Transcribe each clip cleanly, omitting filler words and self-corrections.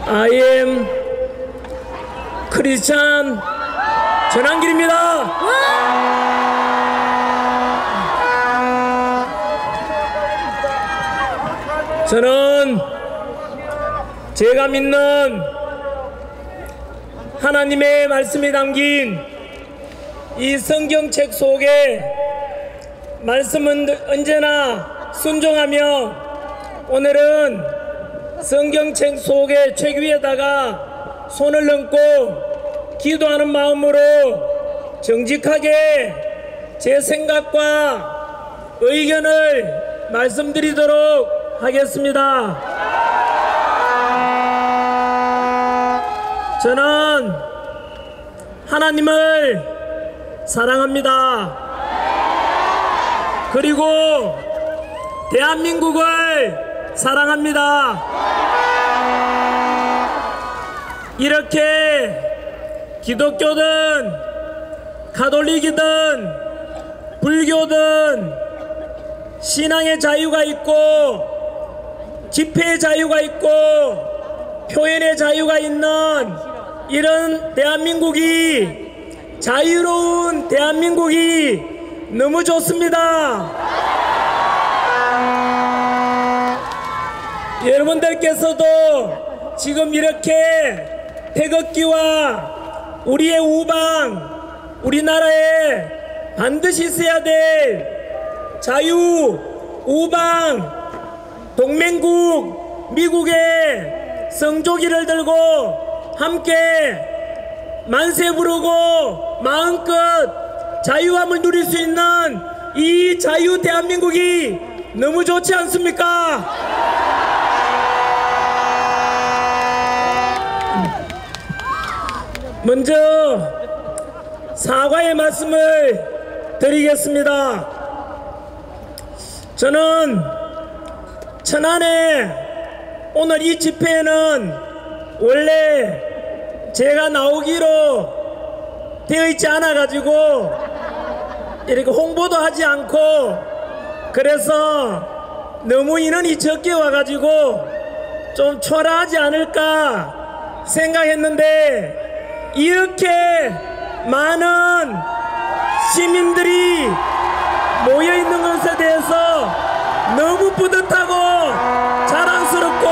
I am 크리스찬 전한길입니다. 저는 제가 믿는 하나님의 말씀이 담긴 이 성경책 속에 말씀은 언제나 순종하며 오늘은 성경책 속에 책 위에다가 손을 얹고 기도하는 마음으로 정직하게 제 생각과 의견을 말씀드리도록 하겠습니다. 저는 하나님을 사랑합니다. 그리고 대한민국을 사랑합니다. 이렇게 기독교든 가톨릭이든 불교든 신앙의 자유가 있고 집회의 자유가 있고 표현의 자유가 있는 이런 대한민국이, 자유로운 대한민국이 너무 좋습니다. 여러분들께서도 지금 이렇게 태극기와 우리의 우방, 우리나라에 반드시 있어야 될 자유, 우방, 동맹국 미국의 성조기를 들고 함께 만세 부르고 마음껏 자유함을 누릴 수 있는 이 자유 대한민국이 너무 좋지 않습니까? 먼저 사과의 말씀을 드리겠습니다. 저는 천안에 오늘 이 집회에는 원래 제가 나오기로 되어 있지 않아 가지고 이렇게 홍보도 하지 않고, 그래서 너무 인원이 적게 와 가지고 좀 초라하지 않을까 생각했는데, 이렇게 많은 시민들이 모여 있는 것에 대해서 너무 뿌듯하고 자랑스럽고,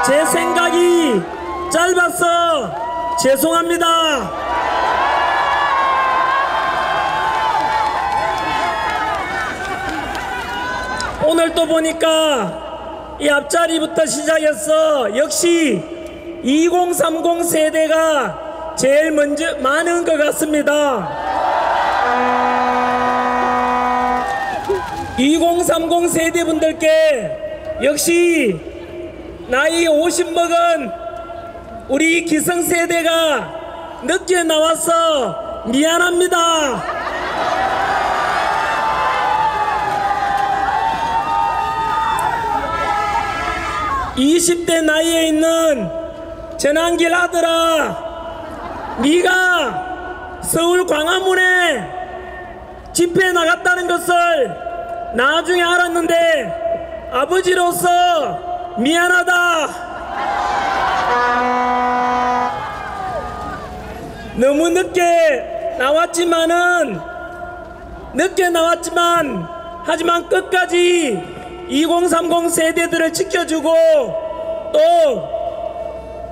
제 생각이 짧아서 죄송합니다. 오늘 또 보니까 이 앞자리부터 시작해서 역시 2030 세대가 제일 먼저 많은 것 같습니다. 2030 세대분들께 역시 나이 50 먹은 우리 기성세대가 늦게 나와서 미안합니다. (20대) 나이에 있는 전한길 아들아, 네가 서울 광화문에 집회에 나갔다는 것을 나중에 알았는데 아버지로서 미안하다. 너무 늦게 나왔지만 하지만 끝까지 2030 세대들을 지켜주고, 또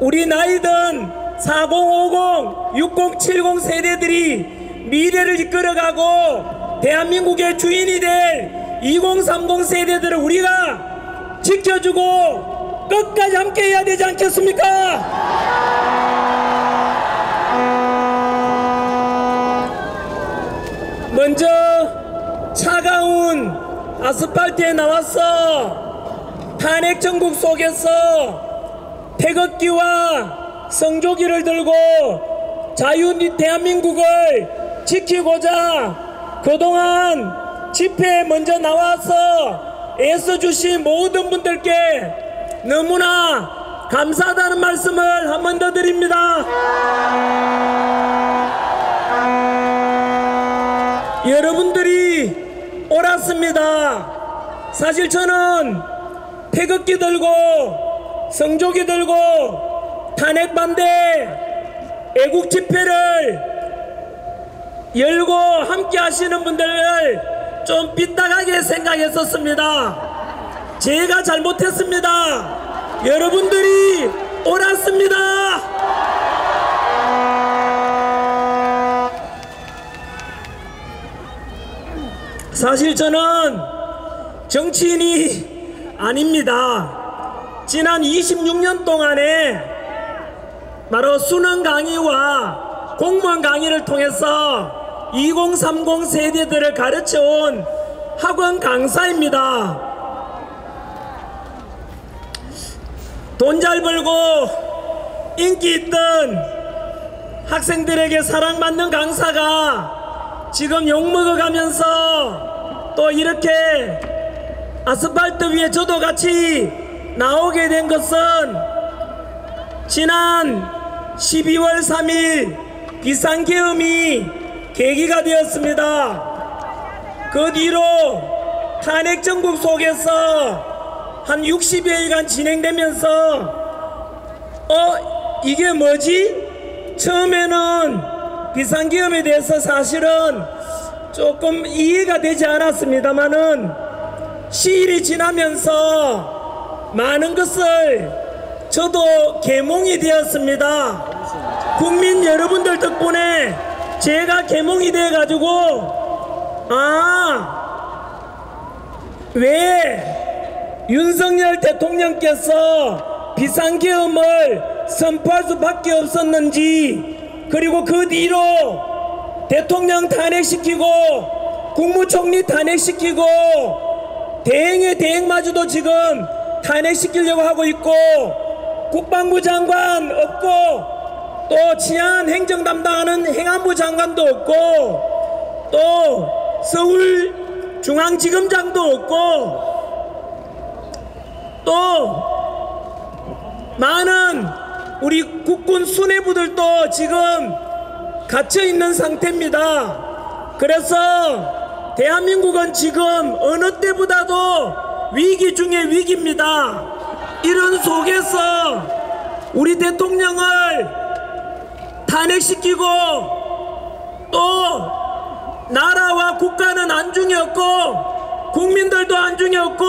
우리 나이든 40, 50, 60, 70 세대들이 미래를 이끌어가고 대한민국의 주인이 될 2030 세대들을 우리가 지켜주고 끝까지 함께 해야 되지 않겠습니까? 먼저 차가운 아스팔트에 나와서 탄핵 정국 속에서 태극기와 성조기를 들고 자유 대한민국을 지키고자 그동안 집회에 먼저 나와서 애써주신 모든 분들께 너무나 감사하다는 말씀을 한 번 더 드립니다. 여러분들이 옳았습니다. 사실 저는 태극기 들고 성조기 들고 탄핵 반대 애국 집회를 열고 함께 하시는 분들을 좀 삐딱하게 생각했었습니다. 제가 잘못했습니다. 여러분들이 옳았습니다. 사실 저는 정치인이 아닙니다. 지난 26년 동안에 바로 수능 강의와 공무원 강의를 통해서 2030 세대들을 가르쳐온 학원 강사입니다. 돈 잘 벌고 인기 있던 학생들에게 사랑받는 강사가 지금 욕먹어가면서 또 이렇게 아스팔트 위에 저도 같이 나오게 된 것은 지난 12월 3일 비상계엄이 계기가 되었습니다. 그 뒤로 탄핵 정국 속에서 한 60여일간 진행되면서 이게 뭐지? 처음에는 비상계엄에 대해서 사실은 조금 이해가 되지 않았습니다만은 시일이 지나면서 많은 것을 저도 계몽이 되었습니다. 국민 여러분들 덕분에 제가 계몽이 돼가지고 왜 윤석열 대통령께서 비상계엄을 선포할 수밖에 없었는지, 그리고 그 뒤로 대통령 탄핵시키고 국무총리 탄핵시키고 대행의 대행마저도 지금 탄핵시키려고 하고 있고 국방부 장관 없고 또 치안 행정 담당하는 행안부 장관도 없고 또 서울중앙지검장도 없고 또 많은 우리 국군 수뇌부들도 지금 갇혀있는 상태입니다. 그래서 대한민국은 지금 어느 때보다도 위기 중에 위기입니다. 이런 속에서 우리 대통령을 탄핵시키고 또 나라와 국가는 안중에 없고 국민들도 안중에 없고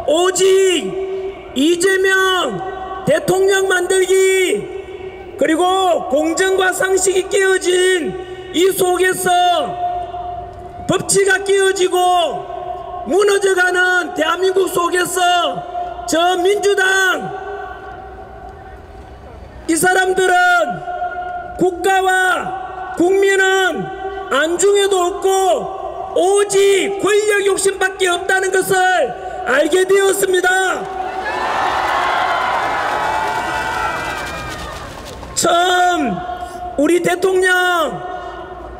오직 이재명 대통령 만들기, 그리고 공정과 상식이 깨어진 이 속에서 법치가 깨어지고 무너져가는 대한민국 속에서 저 민주당 이 사람들은 국가와 국민은 안중에도 없고 오직 권력 욕심밖에 없다는 것을 알게 되었습니다. 처음 우리 대통령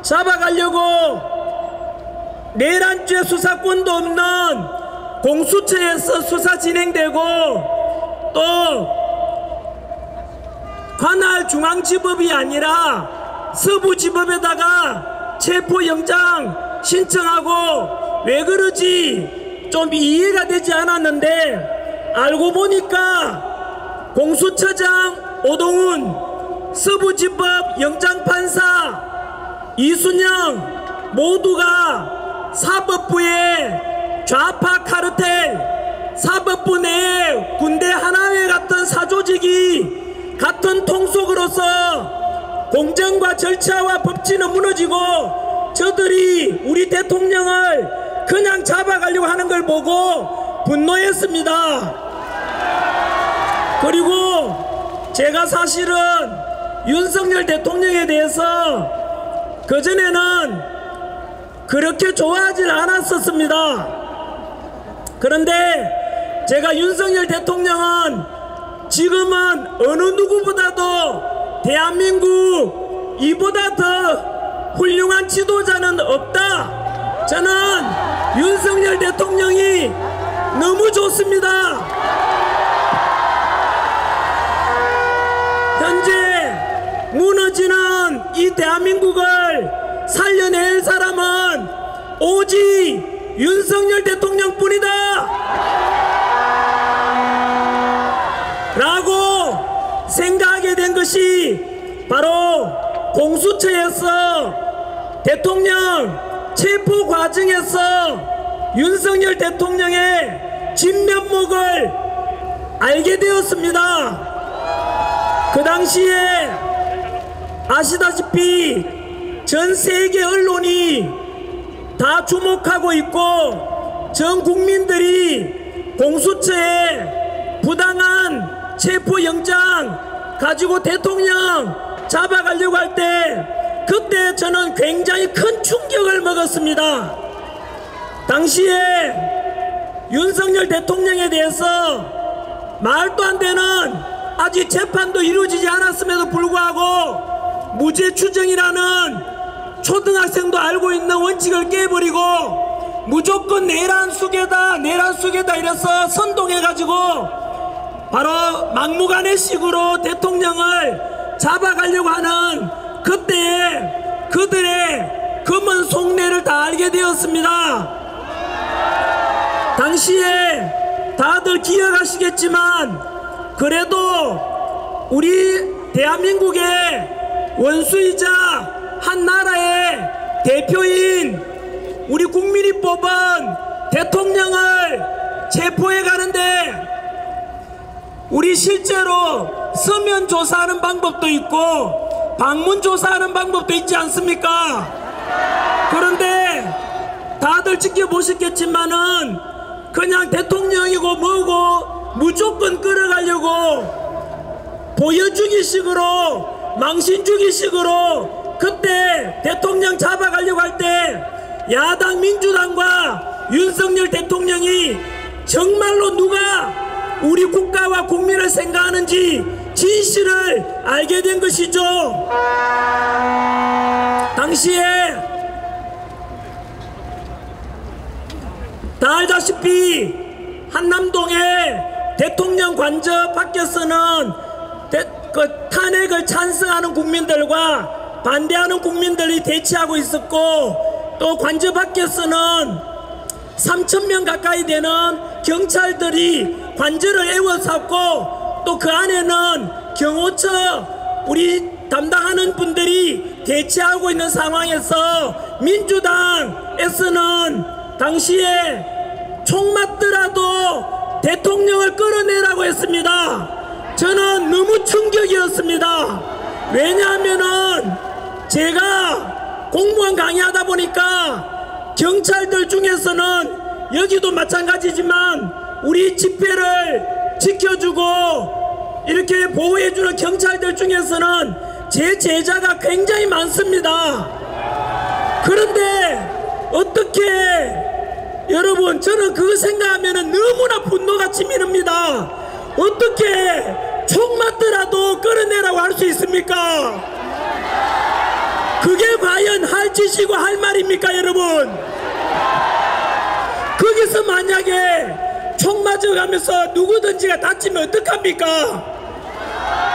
잡아가려고 내란죄 수사권도 없는 공수처에서 수사 진행되고 또 관할 중앙지법이 아니라 서부지법에다가 체포영장 신청하고 왜 그러지 좀 이해가 되지 않았는데, 알고 보니까 공수처장 오동훈, 서부지법 영장판사 이순영 모두가 사법부의 좌파 카르텔, 사법부 내에 군대 하나회 같은 사조직이 같은 통속으로서 공정과 절차와 법치는 무너지고 저들이 우리 대통령을 그냥 잡아가려고 하는 걸 보고 분노했습니다. 그리고 제가 사실은 윤석열 대통령에 대해서 그전에는 그렇게 좋아하지 않았었습니다. 그런데 제가 윤석열 대통령은 지금은 어느 누구보다도 대한민국 이보다 더 훌륭한 지도자는 없다. 저는 윤석열 대통령이 너무 좋습니다. 현재 무너지는 이 대한민국을 살려낼 사람은 오직 윤석열 대통령뿐이다. 공수처에서 대통령 체포 과정에서 윤석열 대통령의 진면목을 알게 되었습니다. 그 당시에 아시다시피 전 세계 언론이 다 주목하고 있고 전 국민들이 공수처에 부당한 체포영장 가지고 대통령 잡아가려고 할 때 그때 저는 굉장히 큰 충격을 먹었습니다. 당시에 윤석열 대통령에 대해서 말도 안 되는 아직 재판도 이루어지지 않았음에도 불구하고 무죄 추정이라는 초등학생도 알고 있는 원칙을 깨버리고 무조건 내란 수괴다 이래서 선동해가지고 바로 막무가내식으로 대통령을 잡아가려고 하는 그때에 그들의 검은 속내를 다 알게 되었습니다. 당시에 다들 기억하시겠지만 그래도 우리 대한민국의 원수이자 한 나라의 대표인 우리 국민이 뽑은 대통령을 체포해 가는데 우리 실제로 서면 조사하는 방법도 있고 방문 조사하는 방법도 있지 않습니까? 그런데 다들 지켜보셨겠지만은 그냥 대통령이고 뭐고 무조건 끌어가려고 보여주기 식으로 망신주기 식으로 그때 대통령 잡아가려고 할 때 야당 민주당과 윤석열 대통령이 정말로 누가 우리 국가와 국민을 생각하는지 진실을 알게 된 것이죠. 당시에 다 알다시피 한남동에 대통령 관저 밖에서는 탄핵을 찬성하는 국민들과 반대하는 국민들이 대치하고 있었고 또 관저 밖에서는 3,000명 가까이 되는 경찰들이 관저를 에워쌌고 또 그 안에는 경호처 우리 담당하는 분들이 대치하고 있는 상황에서 민주당에서는 당시에 총 맞더라도 대통령을 끌어내라고 했습니다. 저는 너무 충격이었습니다. 왜냐하면은 제가 공무원 강의하다 보니까 경찰들 중에서는 여기도 마찬가지지만 우리 집회를 지켜주고 이렇게 보호해주는 경찰들 중에서는 제 제자가 굉장히 많습니다. 그런데 어떻게 여러분 저는 그거 생각하면 너무나 분노가 치밀합니다. 어떻게 총 맞더라도 끌어내라고 할 수 있습니까? 그게 과연 할 짓이고 할 말입니까 여러분? 거기서 만약에 총 맞아가면서 누구든지가 다치면 어떡합니까?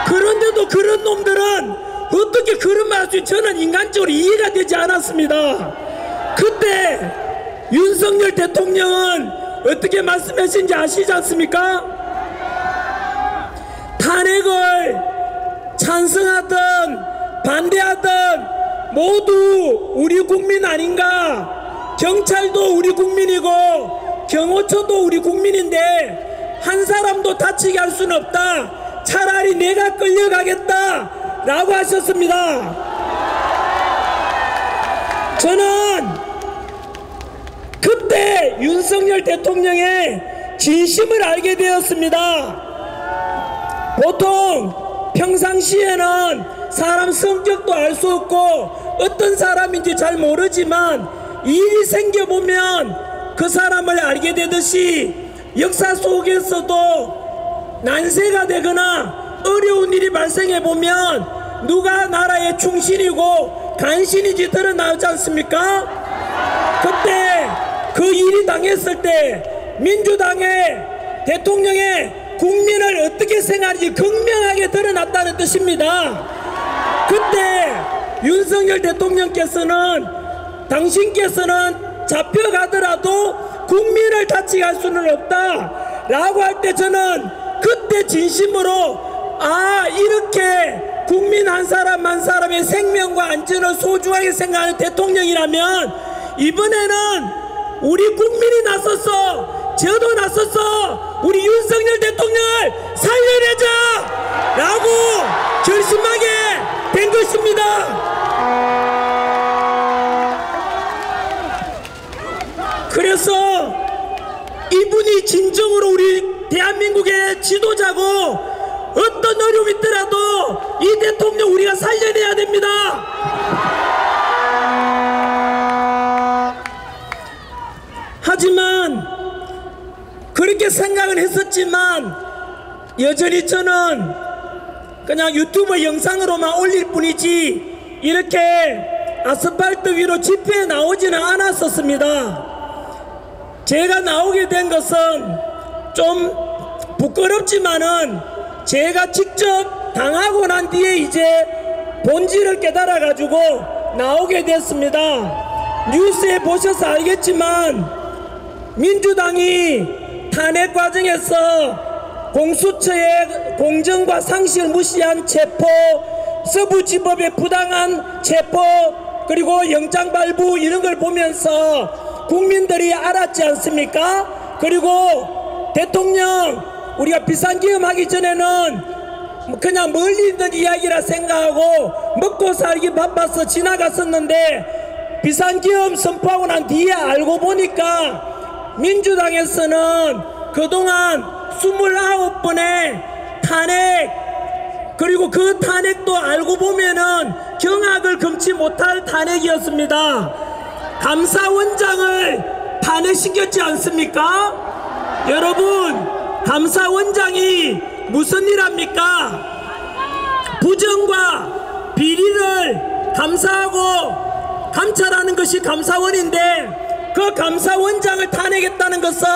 그런데도 그런 놈들은 어떻게 그런 말 할 수 있지? 저는 인간적으로 이해가 되지 않았습니다. 그때 윤석열 대통령은 어떻게 말씀하신지 아시지 않습니까? 탄핵을 찬성하든 반대하든 모두 우리 국민 아닌가? 경찰도 우리 국민이고 경호처도 우리 국민인데 한 사람도 다치게 할 수는 없다. 차라리 내가 끌려가겠다 라고 하셨습니다. 저는 그때 윤석열 대통령의 진심을 알게 되었습니다. 보통 평상시에는 사람 성격도 알 수 없고 어떤 사람인지 잘 모르지만 일이 생겨보면 그 사람을 알게 되듯이 역사 속에서도 난세가 되거나 어려운 일이 발생해보면 누가 나라의 충신이고 간신인지 드러나지 않습니까? 그때 그 일이 당했을 때 민주당의 대통령의 국민을 어떻게 생각하는지 극명하게 드러났다는 뜻입니다. 그때 윤석열 대통령께서는 당신께서는 잡혀가더라도 국민을 다치게 할 수는 없다 라고 할 때 저는 그때 진심으로 아 이렇게 국민 한 사람 한 사람의 생명과 안전을 소중하게 생각하는 대통령이라면 이번에는 우리 국민이 나서서 저도 나서서 우리 윤석열 대통령을 살려내자 라고 결심하게 된 것입니다. 그래서 이분이 진정으로 우리 대한민국의 지도자고 어떤 어려움이 있더라도 이 대통령 우리가 살려내야 됩니다. 하지만 그렇게 생각을 했었지만 여전히 저는 그냥 유튜브 영상으로만 올릴 뿐이지 이렇게 아스팔트 위로 집회에 나오지는 않았었습니다. 제가 나오게 된 것은 좀 부끄럽지만은 제가 직접 당하고 난 뒤에 이제 본질을 깨달아 가지고 나오게 됐습니다. 뉴스에 보셔서 알겠지만 민주당이 탄핵 과정에서 공수처의 공정과 상식을 무시한 체포, 서부지법의 부당한 체포, 그리고 영장 발부 이런 걸 보면서 국민들이 알았지 않습니까? 그리고 대통령 우리가 비상계엄 하기 전에는 그냥 멀리 있는 이야기라 생각하고 먹고 살기 바빠서 지나갔었는데 비상계엄 선포하고 난 뒤에 알고 보니까 민주당에서는 그동안 29번의 탄핵, 그리고 그 탄핵도 알고 보면은 경악을 금치 못할 탄핵이었습니다. 감사원장을 탄핵시켰지 않습니까? 여러분, 감사원장이 무슨 일 합니까? 부정과 비리를 감사하고 감찰하는 것이 감사원인데 그 감사원장을 탄핵했다는 것은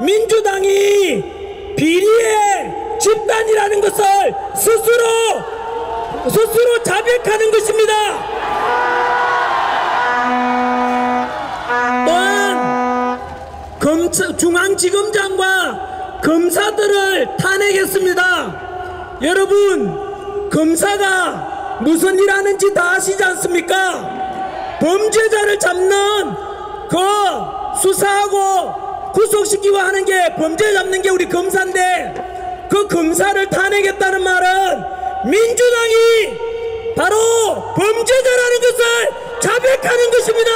민주당이 비리의 집단이라는 것을 스스로 자백하는 것입니다. 또한 중앙지검장과 검사들을 탄핵했습니다. 여러분, 검사가 무슨 일 하는지 다 아시지 않습니까? 범죄자를 잡는 그 수사하고 구속시키고 하는 게 범죄 잡는 게 우리 검사인데 그 검사를 탄핵했다는 말은 민주당이 바로 범죄자라는 것을 자백하는 것입니다.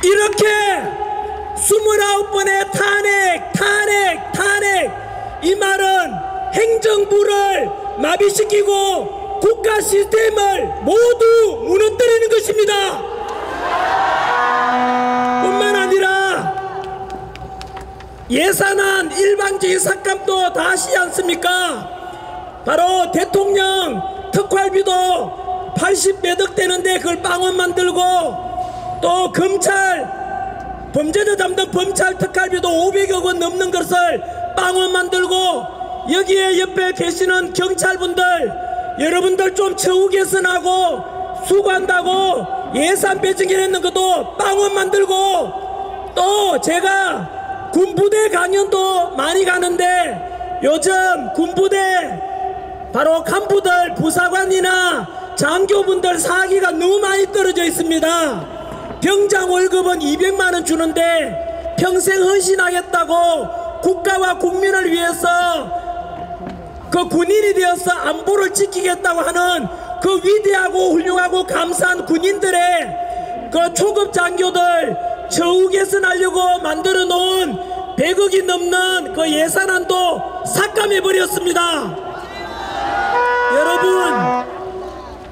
이렇게 29번의 탄핵 이 말은 행정부를 마비시키고 국가 시스템을 모두 무너뜨리는 것입니다. 뿐만 아니라 예산안 일방적인 삭감도 다 아시지 않습니까? 바로 대통령 특활비도 80매덕 되는데 그걸 빵원 만들고 또 검찰 범죄자 잡는 검찰 특활비도 500억 원 넘는 것을 빵원 만들고 여기에 옆에 계시는 경찰분들 여러분들 좀 처우 개선하고 수고한다고 예산 배정해냈는 것도 빵원 만들고 또 제가 군부대 강연도 많이 가는데 요즘 군부대 바로 간부들 부사관이나 장교분들 사기가 너무 많이 떨어져 있습니다. 병장 월급은 200만원 주는데 평생 헌신하겠다고 국가와 국민을 위해서 그 군인이 되어서 안보를 지키겠다고 하는 그 위대하고 훌륭하고 감사한 군인들의 그 초급 장교들 처우 개선하려고 만들어 놓은 100억이 넘는 그 예산안도 삭감해 버렸습니다. 여러분,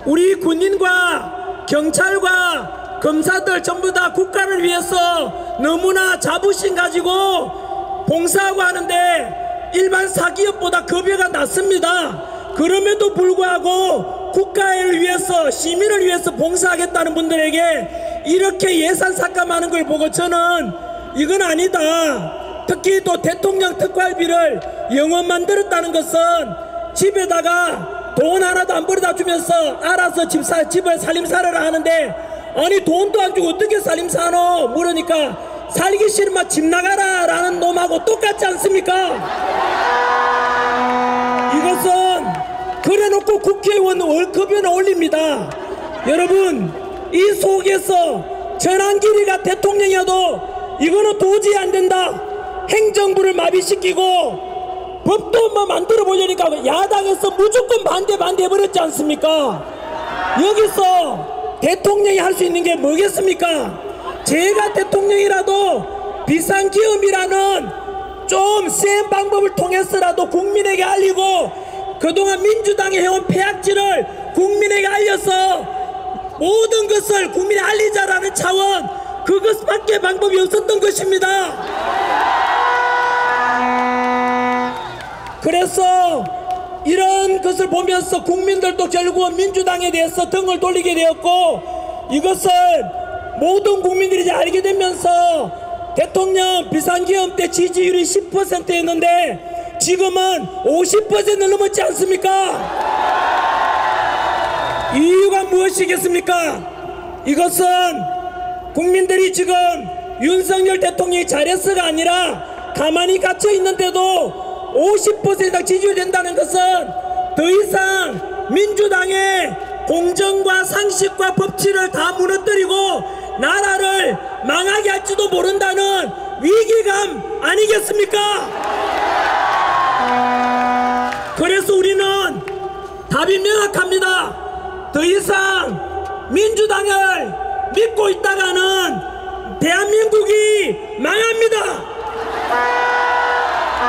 우리 군인과 경찰과 검사들 전부 다 국가를 위해서 너무나 자부심 가지고 봉사하고 하는데 일반 사기업보다 급여가 낮습니다. 그럼에도 불구하고 국가를 위해서 시민을 위해서 봉사하겠다는 분들에게 이렇게 예산 삭감하는 걸 보고 저는 이건 아니다. 특히 또 대통령 특활비를 영원 만들었다는 것은 집에다가 돈 하나도 안 벌어다 주면서 알아서 집을 살림살이를 하는데 아니 돈도 안 주고 어떻게 살림사노 물으니까 살기 싫으면 집 나가라 라는 놈하고 똑같지 않습니까? 이것은 그래놓고 국회의원 월급이나 올립니다. 여러분, 이 속에서 전환길이가 대통령이어도 이거는 도저히 안 된다. 행정부를 마비시키고 법도 뭐 만들어 보려니까 야당에서 무조건 반대 해버렸지 않습니까? 여기서 대통령이 할 수 있는 게 뭐겠습니까? 제가 대통령이라도 비상기업이라는 좀 센 방법을 통해서라도 국민에게 알리고 그동안 민주당이 해온 폐악질을 국민에게 알려서 모든 것을 국민에 알리자라는 차원, 그것밖에 방법이 없었던 것입니다. 그래서 이런 것을 보면서 국민들도 결국은 민주당에 대해서 등을 돌리게 되었고, 이것을 모든 국민들이 이제 알게 되면서 대통령 비상기업 때 지지율이 10%였는데 지금은 50% 넘었지 않습니까? 이유가 무엇이겠습니까? 이것은 국민들이 지금 윤석열 대통령이 잘했어가 아니라 가만히 갇혀 있는데도 50% 이상 지지율이 된다는 것은 더 이상 민주당의 공정과 상식과 법치를 다 무너뜨리고 나라를 망하게 할지도 모른다는 위기감 아니겠습니까? 그래서 우리는 답이 명확합니다. 더 이상 민주당을 믿고 있다가는 대한민국이 망합니다.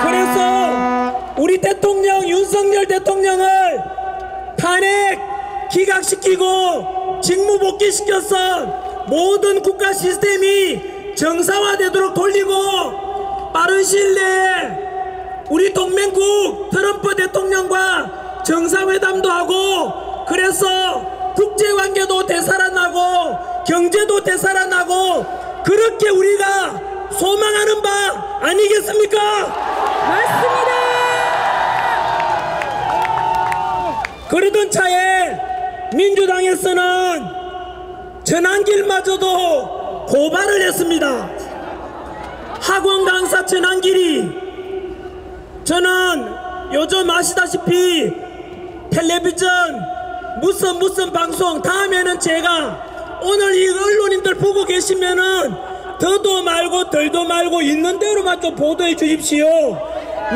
그래서 우리 대통령 윤석열 대통령을 탄핵 기각시키고 직무복귀시켜서 모든 국가 시스템이 정상화되도록 돌리고 빠른 시일 내에 우리 동맹국 트럼프 대통령과 정상회담도 하고, 그래서 국제관계도 되살아나고 경제도 되살아나고 그렇게 우리가 소망하는 바 아니겠습니까? 맞습니다. 그러던 차에 민주당에서는 전환길마저도 고발을 했습니다. 학원 강사 전환길이, 저는 요즘 아시다시피 텔레비전 무슨 방송, 다음에는 제가 오늘 이 언론인들 보고 계시면은 더도 말고 덜도 말고 있는 대로만 좀 보도해 주십시오.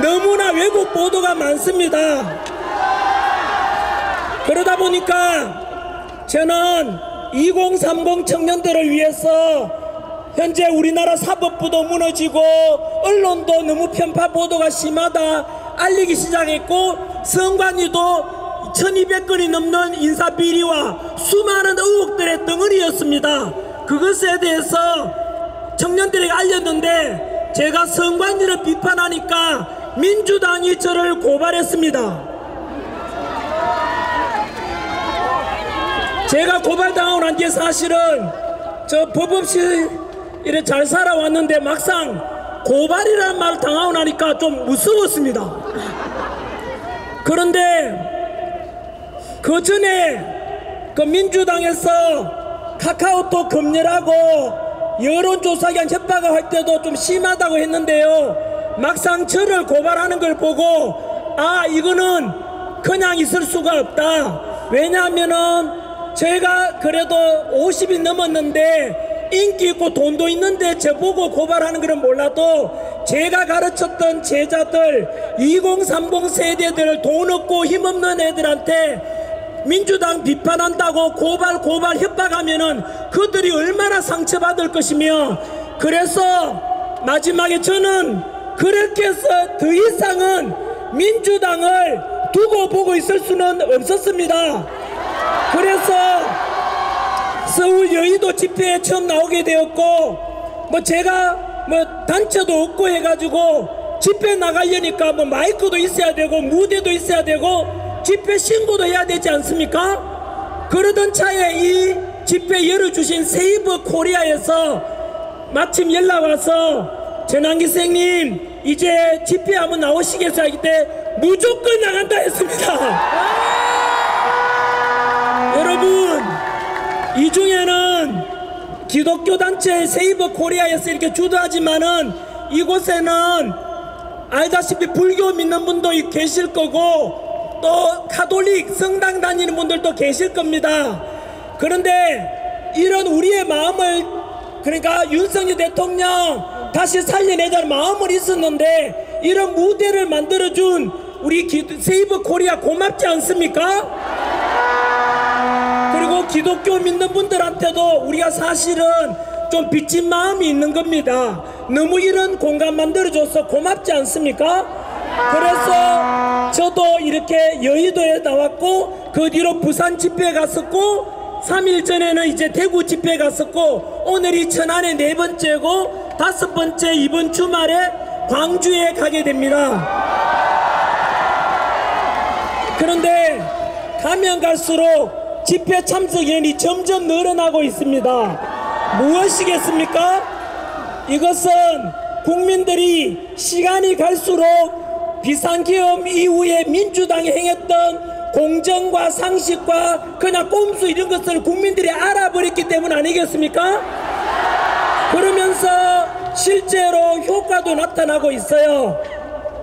너무나 왜곡 보도가 많습니다. 그러다 보니까 저는 2030 청년들을 위해서 현재 우리나라 사법부도 무너지고 언론도 너무 편파 보도가 심하다 알리기 시작했고, 선관위도 1200건이 넘는 인사비리와 수많은 의혹들의 덩어리였습니다. 그것에 대해서 청년들에게 알렸는데 제가 선관위를 비판하니까 민주당이 저를 고발했습니다. 제가 고발당하고 난 뒤에 사실은 저 법 없이 이래 잘 살아왔는데 막상 고발이라는 말을 당하고 나니까 좀 무서웠습니다. 그런데 그 전에 그 민주당에서 카카오톡 검열하고 여론조사기관 협박을 할 때도 좀 심하다고 했는데요, 막상 저를 고발하는 걸 보고 아, 이거는 그냥 있을 수가 없다. 왜냐하면은 제가 그래도 50이 넘었는데 인기 있고 돈도 있는데 저보고 고발하는 것은 몰라도 제가 가르쳤던 제자들 2030 세대들, 돈 없고 힘없는 애들한테 민주당 비판한다고 고발 협박하면은 그들이 얼마나 상처받을 것이며, 그래서 마지막에 저는 그렇게 해서 더 이상은 민주당을 두고 보고 있을 수는 없었습니다. 그래서 서울 여의도 집회에 처음 나오게 되었고, 뭐 제가 뭐 단체도 없고 해가지고 집회 나가려니까 뭐 마이크도 있어야 되고 무대도 있어야 되고 집회 신고도 해야 되지 않습니까? 그러던 차에 이 집회 열어주신 세이버 코리아에서 마침 연락 와서 전환기 선생님 이제 집회 한번 나오시겠어요? 하기 때 무조건 나간다 했습니다. 여러분, 이 중에는 기독교 단체 세이버 코리아에서 이렇게 주도하지만은 이곳에는 알다시피 불교 믿는 분도 계실 거고 또 카톨릭 성당 다니는 분들도 계실 겁니다. 그런데 이런 우리의 마음을, 그러니까 윤석열 대통령 다시 살려내자는 마음은 있었는데 이런 무대를 만들어준 우리 세이버 코리아 고맙지 않습니까? 그리고 기독교 믿는 분들한테도 우리가 사실은 좀 빚진 마음이 있는 겁니다. 너무 이런 공간 만들어줘서 고맙지 않습니까? 그래서 저도 이렇게 여의도에 나왔고 그 뒤로 부산 집회에 갔었고 3일 전에는 이제 대구 집회에 갔었고 오늘이 천안의 4번째고 5번째 이번 주말에 광주에 가게 됩니다. 그런데 가면 갈수록 집회 참석 인원이 점점 늘어나고 있습니다. 무엇이겠습니까? 이것은 국민들이 시간이 갈수록 비상계엄 이후에 민주당이 행했던 공정과 상식과 그냥 꼼수 이런 것을 국민들이 알아버렸기 때문 아니겠습니까? 그러면서 실제로 효과도 나타나고 있어요.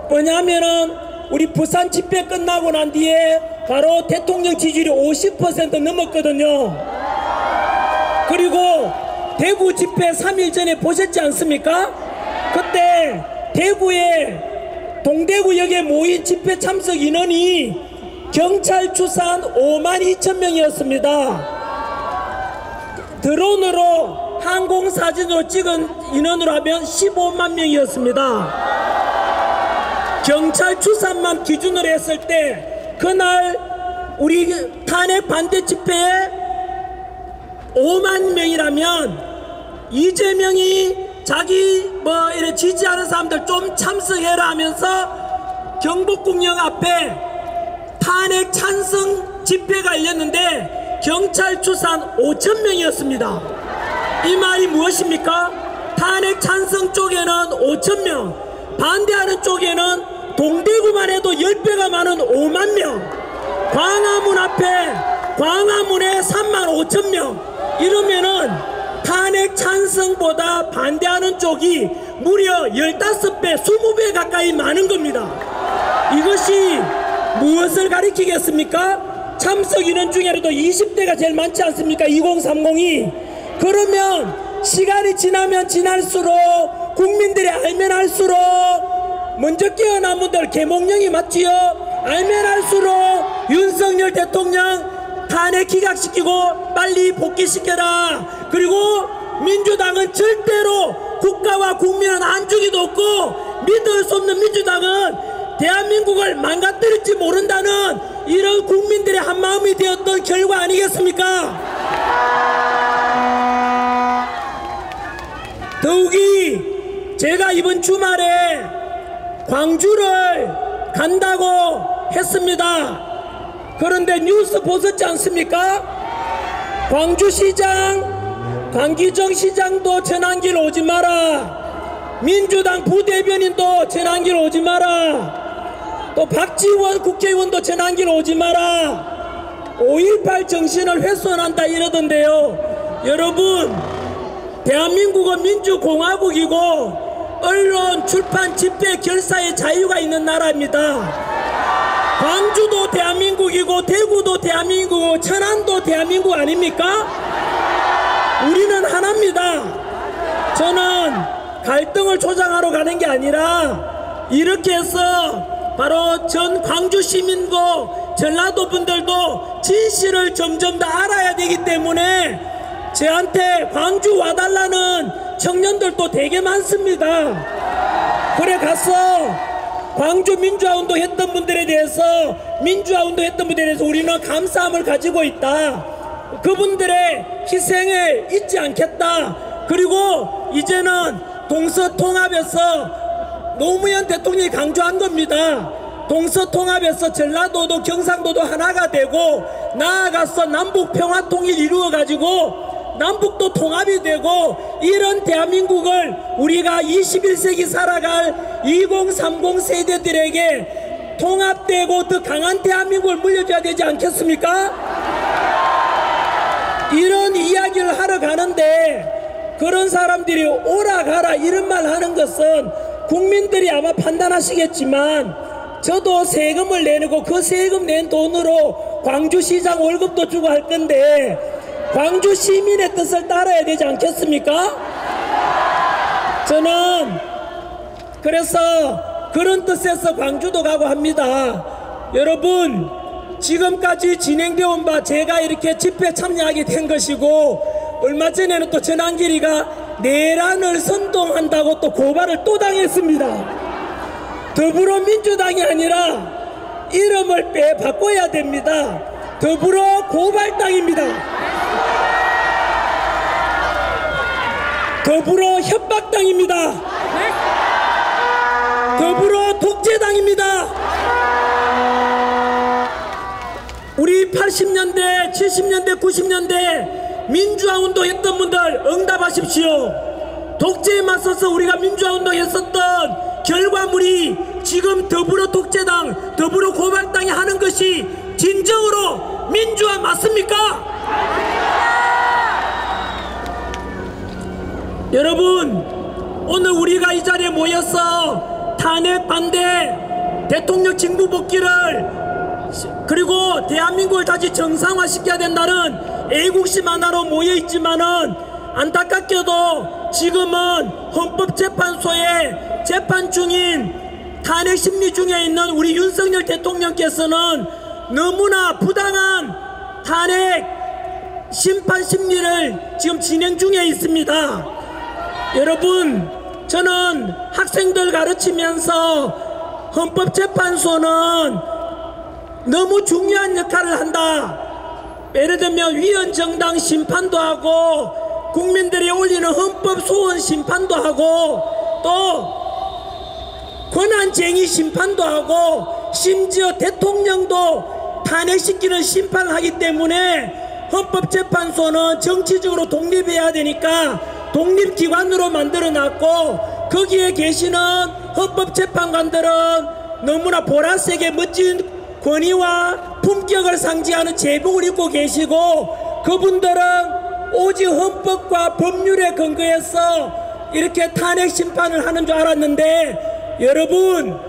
뭐냐면은 우리 부산 집회 끝나고 난 뒤에 바로 대통령 지지율이 50% 넘었거든요. 그리고 대구 집회 3일 전에 보셨지 않습니까? 그때 대구에 동대구역에 모인 집회 참석 인원이 경찰 추산 52,000명이었습니다. 드론으로 항공사진으로 찍은 인원으로 하면 15만 명이었습니다. 경찰 추산만 기준으로 했을 때 그날 우리 탄핵 반대 집회에 5만 명이라면 이재명이 자기 이래 지지하는 사람들 좀 참석해라 하면서 경복궁역 앞에 탄핵 찬성 집회가 열렸는데 경찰 추산 5,000명이었습니다. 이 말이 무엇입니까? 탄핵 찬성 쪽에는 5,000명, 반대하는 쪽에는 동대구만 해도 10배가 많은 5만 명, 광화문 앞에 광화문에 35,000명, 이러면은 탄핵 찬성보다 반대하는 쪽이 무려 15배, 20배 가까이 많은 겁니다. 이것이 무엇을 가리키겠습니까? 참석 인원 중에라도 20대가 제일 많지 않습니까? 2030이. 그러면 시간이 지나면 지날수록 국민들이 알면 알수록 먼저 깨어난 분들 계몽령이 맞지요? 알면 알수록 윤석열 대통령 탄핵 기각시키고 빨리 복귀시켜라. 그리고 민주당은 절대로 국가와 국민은 안주기도 없고 믿을 수 없는 민주당은 대한민국을 망가뜨릴지 모른다는 이런 국민들의 한마음이 되었던 결과 아니겠습니까? 더욱이 제가 이번 주말에 광주를 간다고 했습니다. 그런데 뉴스 보셨지 않습니까? 광주시장, 강기정 시장도 전환길 오지 마라. 민주당 부대변인도 전환길 오지 마라. 또 박지원 국회의원도 전환길 오지 마라. 5.18 정신을 훼손한다 이러던데요. 여러분, 대한민국은 민주공화국이고 언론, 출판, 집회, 결사의 자유가 있는 나라입니다. 광주도 대한민국이고 대구도 대한민국이고 천안도 대한민국 아닙니까? 우리는 하나입니다. 저는 갈등을 조장하러 가는 게 아니라 이렇게 해서 바로 전 광주 시민도 전라도 분들도 진실을 점점 더 알아야 되기 때문에 저한테 광주 와달라는 청년들도 되게 많습니다. 그래 가서 광주 민주화운동 했던 분들에 대해서 우리는 감사함을 가지고 있다. 그분들의 희생을 잊지 않겠다. 그리고 이제는 동서통합에서 노무현 대통령이 강조한 겁니다. 동서통합에서 전라도도 경상도도 하나가 되고 나아가서 남북평화통일 이루어가지고 남북도 통합이 되고 이런 대한민국을 우리가 21세기 살아갈 2030 세대들에게 통합되고 더 강한 대한민국을 물려줘야 되지 않겠습니까? 이런 이야기를 하러 가는데 그런 사람들이 오라 가라 이런 말 하는 것은 국민들이 아마 판단하시겠지만 저도 세금을 내고 그 세금 낸 돈으로 광주시장 월급도 주고 할 건데 광주 시민의 뜻을 따라야 되지 않겠습니까? 저는 그래서 그런 뜻에서 광주도 가고 합니다. 여러분, 지금까지 진행되어 온 바 제가 이렇게 집회 참여하게 된 것이고 얼마 전에는 또 전한길이가 내란을 선동한다고 또 고발을 또 당했습니다. 더불어민주당이 아니라 이름을 바꿔야 됩니다. 더불어 고발당입니다. 더불어 협박당입니다. 더불어 독재당입니다. 우리 80년대, 70년대, 90년대 민주화운동 했던 분들 응답하십시오. 독재에 맞서서 우리가 민주화운동 했었던 결과물이 지금 더불어 독재당, 더불어 고발당이 하는 것이 진정으로 민주화 맞습니까? 여러분, 오늘 우리가 이 자리에 모여서 탄핵 반대, 대통령 직무 복귀를 그리고 대한민국을 다시 정상화시켜야 된다는 애국심 하나로 모여있지만은 안타깝게도 지금은 헌법재판소에 재판 중인 탄핵 심리 중에 있는 우리 윤석열 대통령께서는 너무나 부당한 탄핵 심판 심리를 지금 진행 중에 있습니다. 여러분, 저는 학생들 가르치면서 헌법재판소는 너무 중요한 역할을 한다. 예를 들면 위헌정당 심판도 하고 국민들이 올리는 헌법 소원 심판도 하고 또 권한쟁의 심판도 하고 심지어 대통령도 탄핵시키는 심판을 하기 때문에 헌법재판소는 정치적으로 독립해야 되니까 독립기관으로 만들어놨고 거기에 계시는 헌법재판관들은 너무나 보라색의 멋진 권위와 품격을 상징하는 제복을 입고 계시고 그분들은 오직 헌법과 법률에 근거해서 이렇게 탄핵 심판을 하는 줄 알았는데 여러분,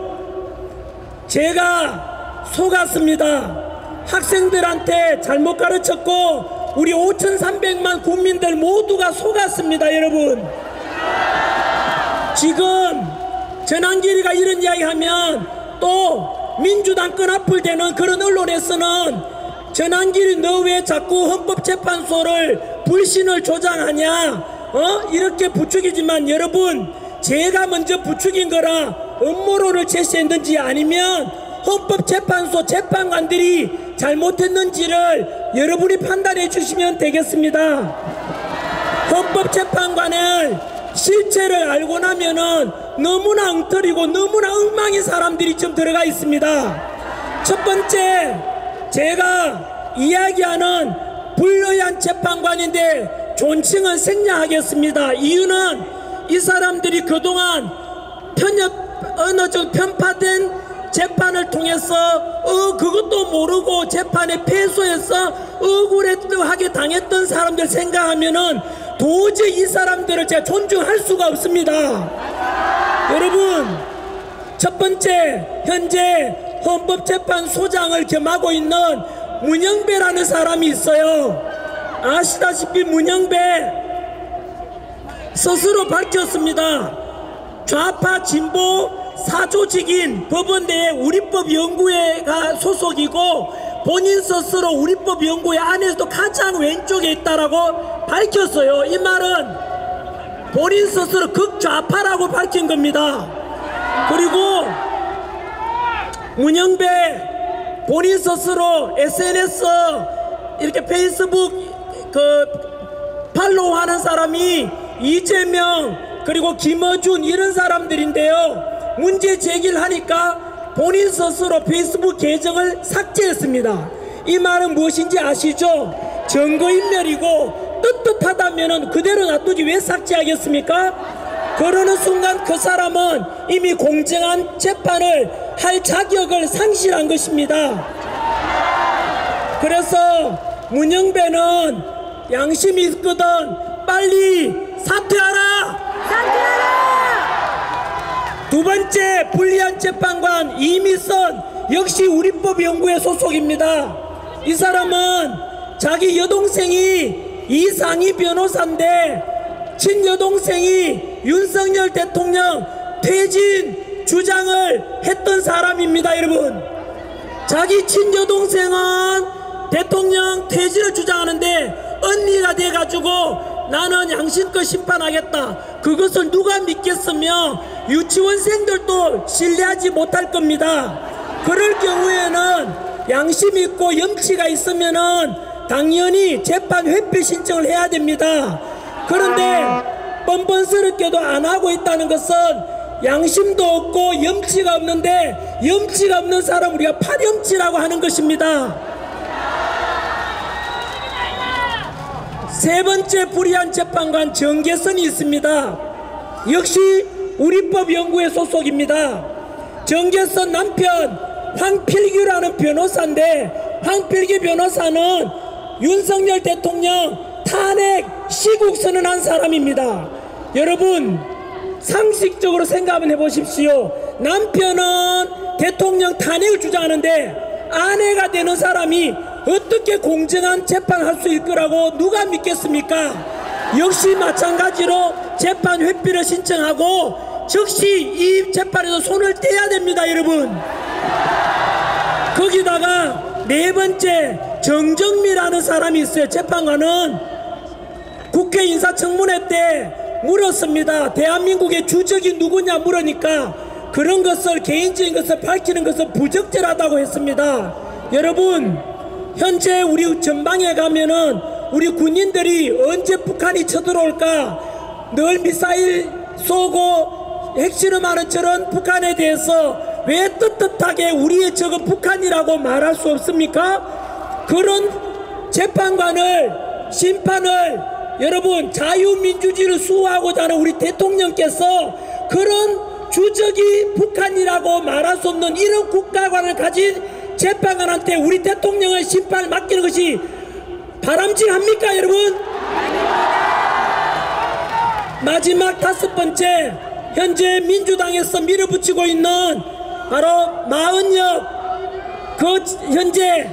제가 속았습니다. 학생들한테 잘못 가르쳤고 우리 5,300만 국민들 모두가 속았습니다. 여러분, 지금 전한길이가 이런 이야기하면 또 민주당 끈앞을 대는 그런 언론에서는 전한길이 너 왜 자꾸 헌법재판소를 불신을 조장하냐 이렇게 부추기지만 여러분, 제가 먼저 부추긴 거라 음모론을 제시했는지 아니면 헌법재판소 재판관들이 잘못했는지를 여러분이 판단해 주시면 되겠습니다. 헌법재판관을 실체를 알고 나면은 너무나 엉터리고 너무나 엉망인 사람들이 좀 들어가 있습니다. 첫 번째, 제가 이야기하는 불의한 재판관인데 존칭은 생략하겠습니다. 이유는 이 사람들이 그동안 어느 정도 편파된 재판을 통해서 그것도 모르고 재판에 패소해서 억울하게 당했던 사람들 생각하면은 도저히 이 사람들을 제가 존중할 수가 없습니다. 여러분, 첫 번째, 현재 헌법재판소장을 겸하고 있는 문영배라는 사람이 있어요. 아시다시피 문영배 스스로 밝혔습니다. 좌파 진보 사조직인 법원 내 우리법연구회가 소속이고 본인 스스로 우리법연구회 안에서도 가장 왼쪽에 있다라고 밝혔어요. 이 말은 본인 스스로 극좌파라고 밝힌 겁니다. 그리고 문영배 본인 스스로 SNS 이렇게 페이스북 팔로우 하는 사람이 이재명 그리고 김어준 이런 사람들인데요. 문제 제기를 하니까 본인 스스로 페이스북 계정을 삭제했습니다. 이 말은 무엇인지 아시죠? 증거인멸이고 떳떳하다면 그대로 놔두지 왜 삭제하겠습니까? 그러는 순간 그 사람은 이미 공정한 재판을 할 자격을 상실한 것입니다. 그래서 문영배는 양심이 있거든 빨리 사퇴하라! 사퇴하라! 두 번째, 불리한 재판관 이미선 역시 우리법연구회 소속입니다. 이 사람은 자기 여동생이 이상희 변호사인데 친여동생이 윤석열 대통령 퇴진 주장을 했던 사람입니다. 여러분, 자기 친여동생은 대통령 퇴진을 주장하는데 언니가 돼가지고 나는 양심껏 심판하겠다. 그것을 누가 믿겠으며 유치원생들도 신뢰하지 못할 겁니다. 그럴 경우에는 양심 있고 염치가 있으면은 당연히 재판 회피 신청을 해야 됩니다. 그런데 뻔뻔스럽게도 안 하고 있다는 것은 양심도 없고 염치가 없는데, 염치가 없는 사람 우리가 파렴치라고 하는 것입니다. 세 번째 불리한 재판관 정계선이 있습니다. 역시 우리법연구회 소속입니다. 정계선 남편 황필규라는 변호사인데, 황필규 변호사는 윤석열 대통령 탄핵 시국 선언한 사람입니다. 여러분, 상식적으로 생각 한번 해보십시오. 남편은 대통령 탄핵을 주장하는데 아내가 되는 사람이 어떻게 공정한 재판을 할 수 있을 거라고 누가 믿겠습니까? 역시 마찬가지로 재판 회피를 신청하고 즉시 이 재판에서 손을 떼야 됩니다. 여러분, 거기다가 네 번째, 정정미라는 사람이 있어요. 재판관은 국회 인사청문회 때 물었습니다. 대한민국의 주적이 누구냐 물으니까 그런 것을, 개인적인 것을 밝히는 것은 부적절하다고 했습니다. 여러분, 현재 우리 전방에 가면은 우리 군인들이 언제 북한이 쳐들어올까 늘 미사일 쏘고 핵실험하는 저런 북한에 대해서 왜 떳떳하게 우리의 적은 북한이라고 말할 수 없습니까? 그런 재판관을, 심판을, 여러분, 자유민주주의를 수호하고자 하는 우리 대통령께서 그런 주적이 북한이라고 말할 수 없는 이런 국가관을 가진 재판관한테 우리 대통령의 심판을 맡기는 것이 바람직합니까, 여러분? 마지막 다섯 번째, 현재 민주당에서 밀어붙이고 있는 바로 마은혁, 그 현재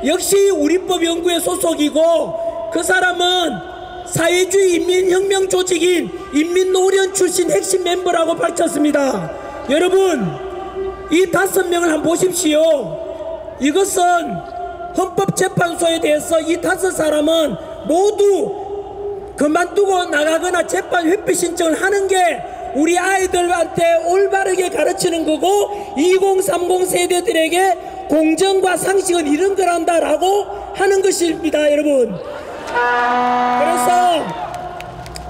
역시 우리법연구회 소속이고, 그 사람은 사회주의 인민혁명 조직인 인민노련 출신 핵심 멤버라고 밝혔습니다. 여러분, 이 5명을 한번 보십시오. 이것은 헌법재판소에 대해서 이 5사람은 모두 그만두고 나가거나 재판 회피 신청을 하는 게 우리 아이들한테 올바르게 가르치는 거고 2030 세대들에게 공정과 상식은 이런 거란다라고 하는 것입니다. 여러분, 그래서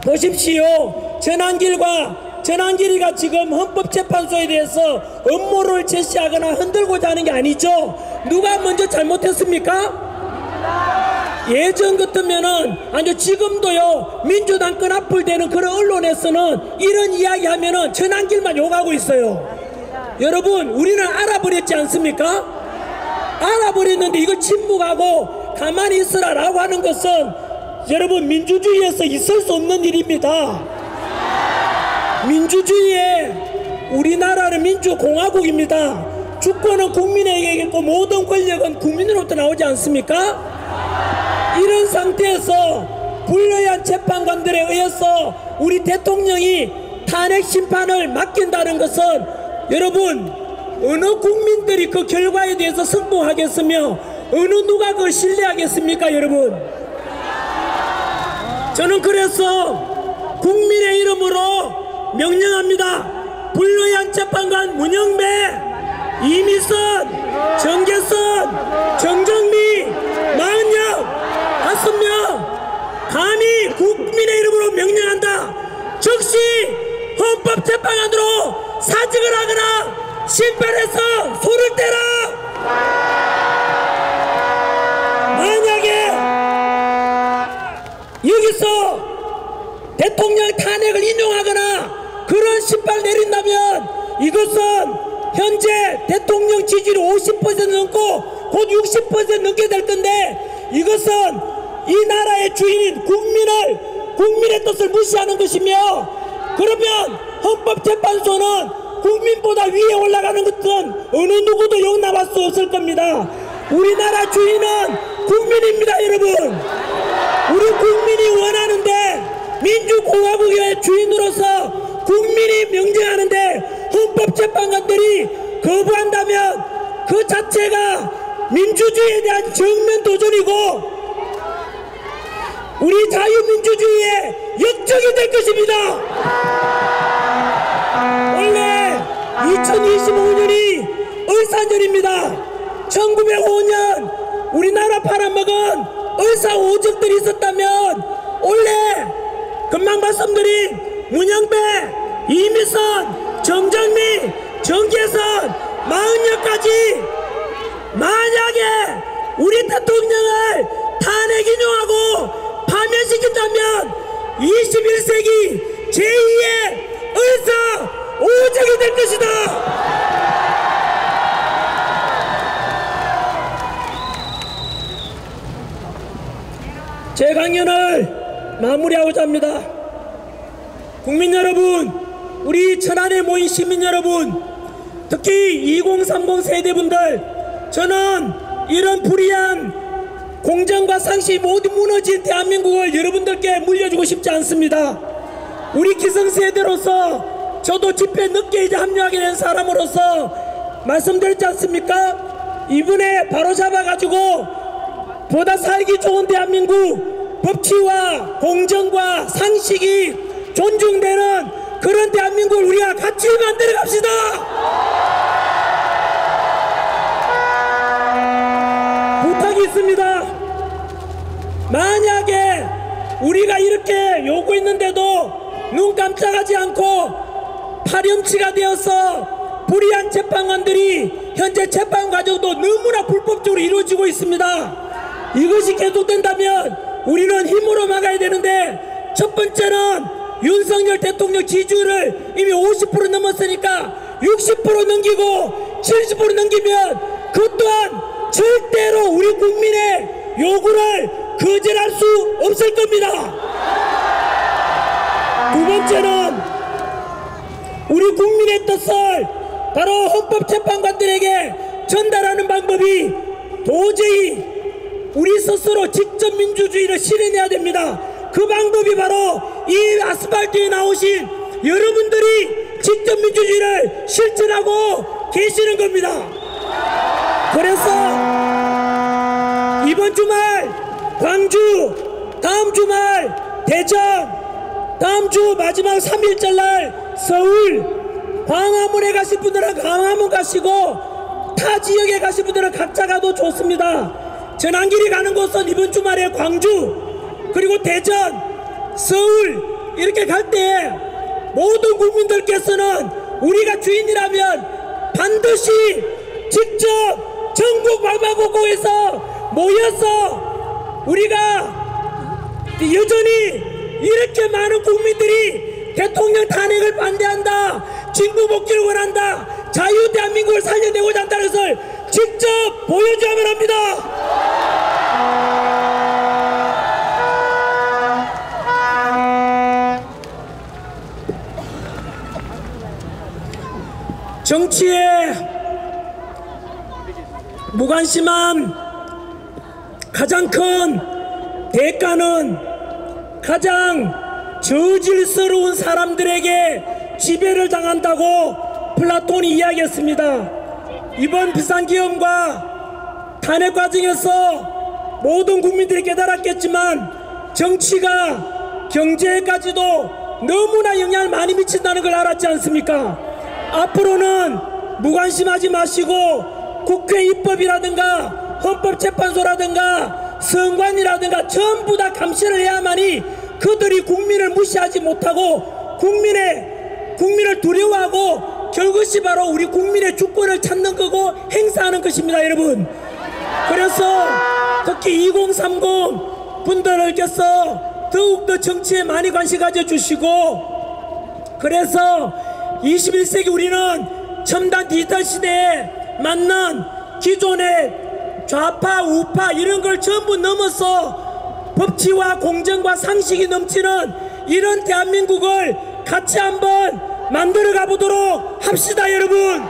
보십시오. 전한길이가 지금 헌법재판소에 대해서 음모를 제시하거나 흔들고자 하는 게 아니죠. 누가 먼저 잘못했습니까? 예전 같으면은, 아니 지금도요, 민주당 끈앞을 대는 그런 언론에서는 이런 이야기 하면은 전한길만 욕하고 있어요. 여러분, 우리는 알아버렸지 않습니까? 알아버렸는데 이걸 침묵하고 가만히 있으라 라고 하는 것은 여러분, 민주주의에서 있을 수 없는 일입니다. 민주주의에, 우리나라는 민주공화국입니다. 주권은 국민에게 있고 모든 권력은 국민으로부터 나오지 않습니까? 이런 상태에서 불리한 재판관들에 의해서 우리 대통령이 탄핵 심판을 맡긴다는 것은 여러분, 어느 국민들이 그 결과에 대해서 승복하겠으며 어느 누가 그걸 신뢰하겠습니까? 여러분, 저는 그래서 국민의 이름으로 명령합니다. 불리한 재판관 문영배, 이미선, 정계선, 정정미, 마은혁 5명 감히 국민의 이름으로 명령한다. 즉시 헌법재판관으로 사직을 하거나 심판해서 손을 떼라. 만약에 여기서 대통령 탄핵을 인용하거나 그런 심판을 내린다면 이것은 현재 대통령 지지율이 50% 넘고 곧 60% 넘게 될 건데, 이것은 이 나라의 주인인 국민의 국민의 뜻을 무시하는 것이며, 그러면 헌법재판소는 국민보다 위에 올라가는 것은 어느 누구도 용납할 수 없을 겁니다. 우리나라 주인은 국민입니다, 여러분. 우리 국민이 원하는데, 민주공화국의 주인으로서 국민이 명령하는데 헌법재판관들이 거부한다면 그 자체가 민주주의에 대한 정면 도전이고 우리 자유민주주의의 역적이 될 것입니다. 원래 2025년이 을사년입니다. 1905년 우리나라 팔아먹은 을사 오적들이 있었다면 원래 금방 말씀드린 문영배, 이미선, 정정미, 정계선, 마흔여까지 만약에 우리 대통령을 탄핵 인용하고 파면시킨다면 21세기 제2의 을사 오적이 될 것이다. 제 강연을 마무리하고자 합니다. 국민 여러분, 우리 천안에 모인 시민 여러분, 특히 2030 세대분들, 저는 이런 불의한 공정과 상식이 모두 무너진 대한민국을 여러분들께 물려주고 싶지 않습니다. 우리 기성세대로서 저도 집회 늦게 이제 합류하게 된 사람으로서 말씀드렸지 않습니까? 이번에 바로 잡아가지고 보다 살기 좋은 대한민국, 법치와 공정과 상식이 존중되는 그런 대한민국을 우리가 같이 만들어 갑시다. 부탁이 있습니다. 만약에 우리가 이렇게 요구했는데도 눈 깜짝하지 않고 파렴치가 되어서 불의한 재판관들이 현재 재판 과정도 너무나 불법적으로 이루어지고 있습니다. 이것이 계속된다면 우리는 힘으로 막아야 되는데, 첫 번째는 윤석열 대통령 지지율을 이미 50% 넘었으니까 60% 넘기고 70% 넘기면 그 또한 절대로 우리 국민의 요구를 거절할 수 없을 겁니다. 두 번째는 우리 국민의 뜻을 바로 헌법재판관들에게 전달하는 방법이 도저히 우리 스스로 직접 민주주의를 실현해야 됩니다. 그 방법이 바로 이 아스팔트에 나오신 여러분들이 직접 민주주의를 실천하고 계시는 겁니다. 그래서 이번 주말 광주, 다음 주말 대전, 다음 주 마지막 3일절 날 서울, 광화문에 가실 분들은 광화문 가시고 타 지역에 가실 분들은 각자 가도 좋습니다. 전환길이 가는 곳은 이번 주말에 광주, 그리고 대전, 서울 이렇게 갈 때 모든 국민들께서는 우리가 주인이라면 반드시 직접 전국 방방곡곡에서 모여서 우리가 여전히 이렇게 많은 국민들이 대통령 탄핵을 반대한다, 진보 복귀를 원한다, 자유 대한민국을 살려내고자 한다는 것을 직접 보여줘야만 합니다. 정치에 무관심한 가장 큰 대가는 가장 저질스러운 사람들에게 지배를 당한다고 플라톤이 이야기했습니다. 이번 비상계엄과 탄핵 과정에서 모든 국민들이 깨달았겠지만 정치가 경제에까지도 너무나 영향을 많이 미친다는 걸 알았지 않습니까? 앞으로는 무관심하지 마시고 국회 입법이라든가 헌법재판소라든가 선관위라든가 전부 다 감시를 해야만이 그들이 국민을 무시하지 못하고 국민을 두려워하고 그것이 바로 우리 국민의 주권을 찾는 거고 행사하는 것입니다, 여러분. 그래서 특히 2030 분들께서 더욱더 정치에 많이 관심 가져주시고, 그래서 21세기 우리는 첨단 디지털 시대에 맞는 기존의 좌파 우파 이런 걸 전부 넘어서 법치와 공정과 상식이 넘치는 이런 대한민국을 같이 한번 만들어 가보도록 합시다, 여러분.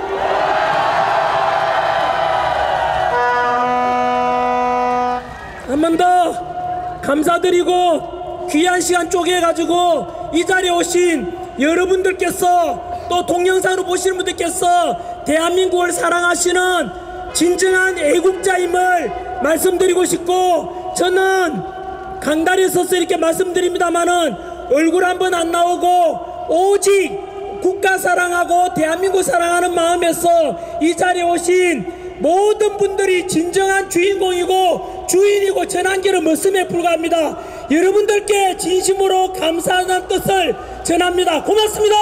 한 번 더 감사드리고 귀한 시간 쪼개가지고 이 자리에 오신 여러분들께서 또 동영상으로 보시는 분들께서 대한민국을 사랑하시는 진정한 애국자임을 말씀드리고 싶고, 저는 강다리에 서서 이렇게 말씀드립니다마는 얼굴 한번 안 나오고 오직 국가 사랑하고 대한민국 사랑하는 마음에서 이 자리에 오신 모든 분들이 진정한 주인공이고 주인이고 전환기를 머슴에 불과합니다. 여러분들께 진심으로 감사하다는 뜻을 전합니다. 고맙습니다.